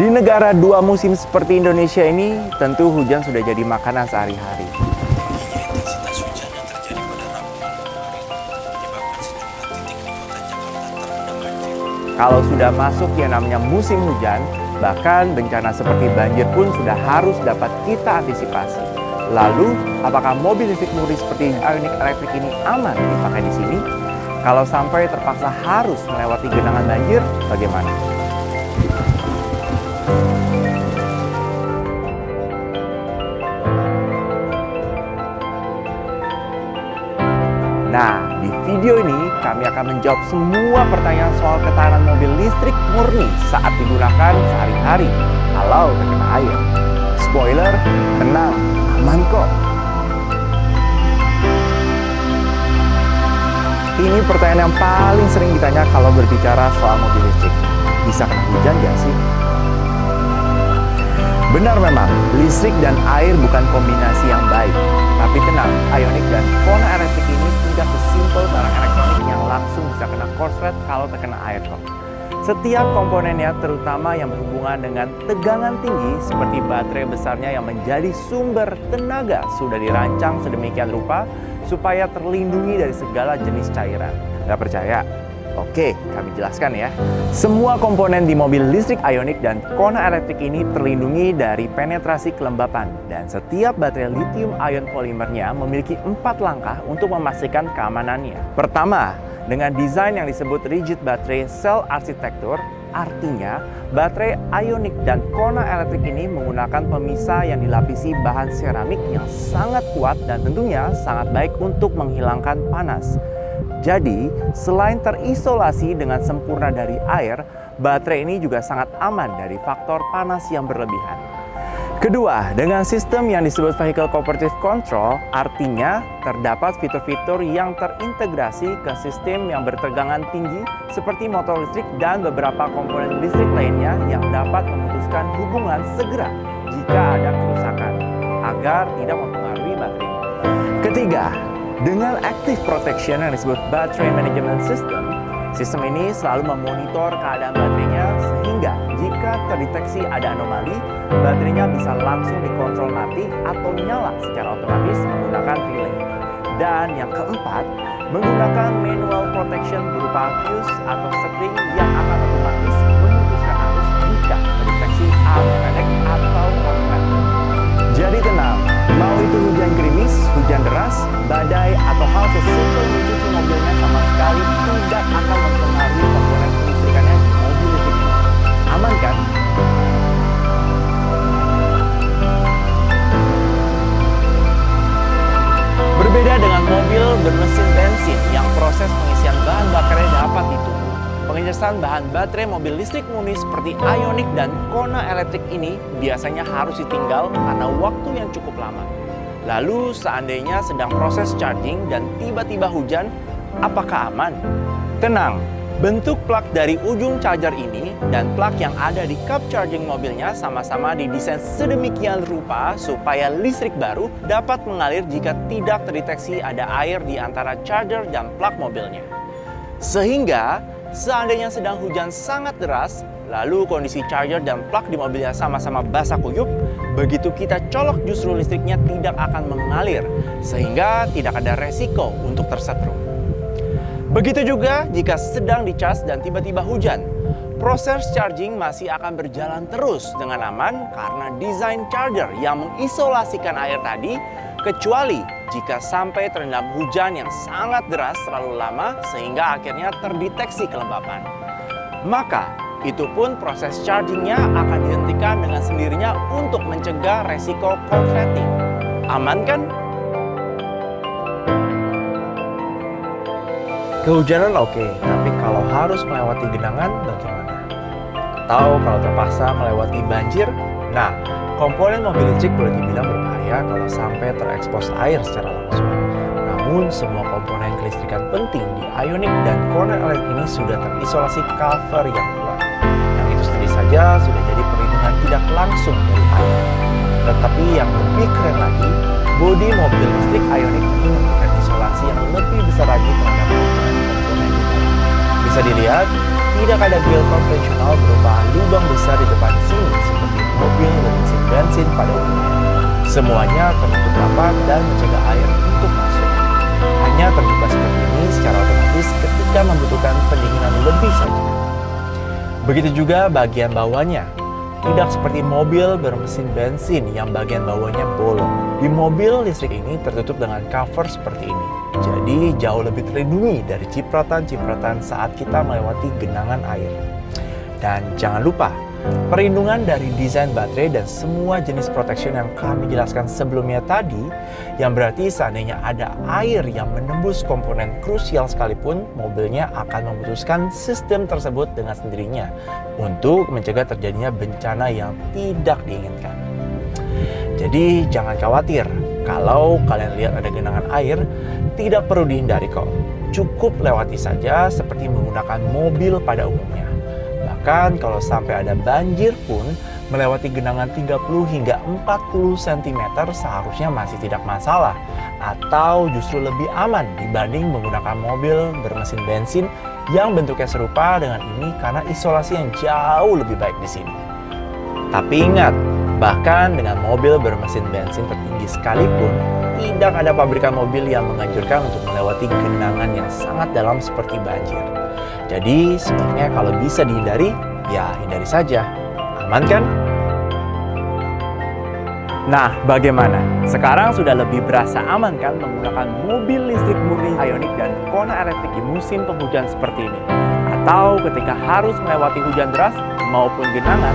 Di negara dua musim seperti Indonesia ini, tentu hujan sudah jadi makanan sehari-hari. Intensitas hujan yang terjadi pada Rabu malam kemarin menyebabkan sejumlah titik di kota Jakarta terendam banjir. Kalau sudah masuk yang namanya musim hujan, bahkan bencana seperti banjir pun sudah harus dapat kita antisipasi. Lalu, apakah mobil listrik murni seperti Ioniq Electric ini aman dipakai di sini? Kalau sampai terpaksa harus melewati genangan banjir, bagaimana? Nah, di video ini kami akan menjawab semua pertanyaan soal ketahanan mobil listrik murni saat digunakan sehari-hari kalau terkena air. Spoiler, tenang, aman kok. Ini pertanyaan yang paling sering ditanya kalau berbicara soal mobil listrik. Bisa kena hujan gak sih? Benar memang, listrik dan air bukan kombinasi yang baik. Tapi tenang, Ioniq dan Kona Electric ini tidak sesimpel barang elektronik yang langsung bisa kena korslet kalau terkena air kok. Setiap komponennya, terutama yang berhubungan dengan tegangan tinggi seperti baterai besarnya yang menjadi sumber tenaga, sudah dirancang sedemikian rupa supaya terlindungi dari segala jenis cairan. Gak percaya? Oke, kami jelaskan ya. Semua komponen di mobil listrik Ioniq dan Kona Electric ini terlindungi dari penetrasi kelembapan. Dan setiap baterai lithium ion polimernya memiliki 4 langkah untuk memastikan keamanannya. Pertama, dengan desain yang disebut rigid battery cell architecture, artinya baterai Ioniq dan Kona Electric ini menggunakan pemisah yang dilapisi bahan seramik yang sangat kuat dan tentunya sangat baik untuk menghilangkan panas. Jadi, selain terisolasi dengan sempurna dari air, baterai ini juga sangat aman dari faktor panas yang berlebihan. Kedua, dengan sistem yang disebut Vehicle Cooperative Control, artinya terdapat fitur-fitur yang terintegrasi ke sistem yang bertegangan tinggi seperti motor listrik dan beberapa komponen listrik lainnya yang dapat memutuskan hubungan segera jika ada kerusakan, agar tidak mempengaruhi baterainya. Ketiga, dengan Active Protection yang disebut Battery Management System, sistem ini selalu memonitor keadaan baterainya sehingga jika terdeteksi ada anomali, baterainya bisa langsung dikontrol mati atau nyala secara otomatis menggunakan relay. Dan yang keempat, menggunakan Manual Protection berupa fuse atau string yang akan otomatis memutuskan arus jika terdeteksi arus pendek atau korsleting. Jadi tenang, mau itu hujan gerimis, hujan deras, badai, atau hal sesimpel mencuci mobilnya sama sekali tidak akan mempengaruhi komponen kelistrikannya di mobil listrik ini. Aman kan? Berbeda dengan mobil bermesin bensin yang proses pengisian bahan bakarnya dapat ditunggu. Pengisian bahan baterai mobil listrik murni seperti Ioniq dan Kona Electric ini biasanya harus ditinggal karena waktu yang cukup lama. Lalu seandainya sedang proses charging dan tiba-tiba hujan, apakah aman? Tenang, bentuk plug dari ujung charger ini dan plug yang ada di cup charging mobilnya sama-sama didesain sedemikian rupa supaya listrik baru dapat mengalir jika tidak terdeteksi ada air di antara charger dan plug mobilnya. Sehingga seandainya sedang hujan sangat deras, lalu kondisi charger dan plug di mobilnya sama-sama basah kuyup, begitu kita colok justru listriknya tidak akan mengalir, sehingga tidak ada resiko untuk tersetrum. Begitu juga jika sedang dicas dan tiba-tiba hujan, proses charging masih akan berjalan terus dengan aman karena desain charger yang mengisolasikan air tadi, kecuali jika sampai terendam hujan yang sangat deras terlalu lama sehingga akhirnya terdeteksi kelembapan. Maka, itu pun proses chargingnya akan dihentikan dengan sendirinya untuk mencegah resiko korsleting. Aman kan? Kehujanan oke, tapi kalau harus melewati genangan bagaimana? Atau kalau terpaksa melewati banjir? Nah, komponen mobil listrik boleh dibilang berbahaya kalau sampai terekspos air secara langsung. Namun, semua komponen kelistrikan penting di Ioniq dan Kona Electric ini sudah terisolasi cover yang kuat. Yang itu sendiri saja sudah jadi perlindungan tidak langsung dari air. Tetapi yang lebih keren lagi, bodi mobil listrik Ioniq ini memberikan isolasi yang lebih besar lagi terhadap komponen-komponen di dalam. Bisa dilihat, tidak ada grill konvensional berupa lubang besar di depan sini Semuanya tertutup rapat dan mencegah air untuk masuk. Hanya terbuka seperti ini secara otomatis ketika membutuhkan pendinginan lebih saja. Begitu juga bagian bawahnya. Tidak seperti mobil bermesin bensin yang bagian bawahnya bolong. Di mobil listrik ini tertutup dengan cover seperti ini. Jadi jauh lebih terlindungi dari cipratan-cipratan saat kita melewati genangan air. Dan jangan lupa, perlindungan dari desain baterai dan semua jenis protection yang kami jelaskan sebelumnya tadi, yang berarti seandainya ada air yang menembus komponen krusial sekalipun, mobilnya akan memutuskan sistem tersebut dengan sendirinya untuk mencegah terjadinya bencana yang tidak diinginkan. Jadi jangan khawatir, kalau kalian lihat ada genangan air, tidak perlu dihindari kok. Cukup lewati saja seperti menggunakan mobil pada umumnya. Bahkan kalau sampai ada banjir pun, melewati genangan 30 hingga 40 cm seharusnya masih tidak masalah, atau justru lebih aman dibanding menggunakan mobil bermesin bensin yang bentuknya serupa dengan ini karena isolasi yang jauh lebih baik di sini. Tapi ingat, bahkan dengan mobil bermesin bensin tertinggi sekalipun, tidak ada pabrikan mobil yang menganjurkan untuk melewati genangan yang sangat dalam seperti banjir. Jadi sebenarnya kalau bisa dihindari, ya hindari saja. Aman kan? Nah, bagaimana? Sekarang sudah lebih berasa aman kan menggunakan mobil listrik murni Ioniq dan Kona elektrik di musim penghujan seperti ini? Atau ketika harus melewati hujan deras maupun genangan,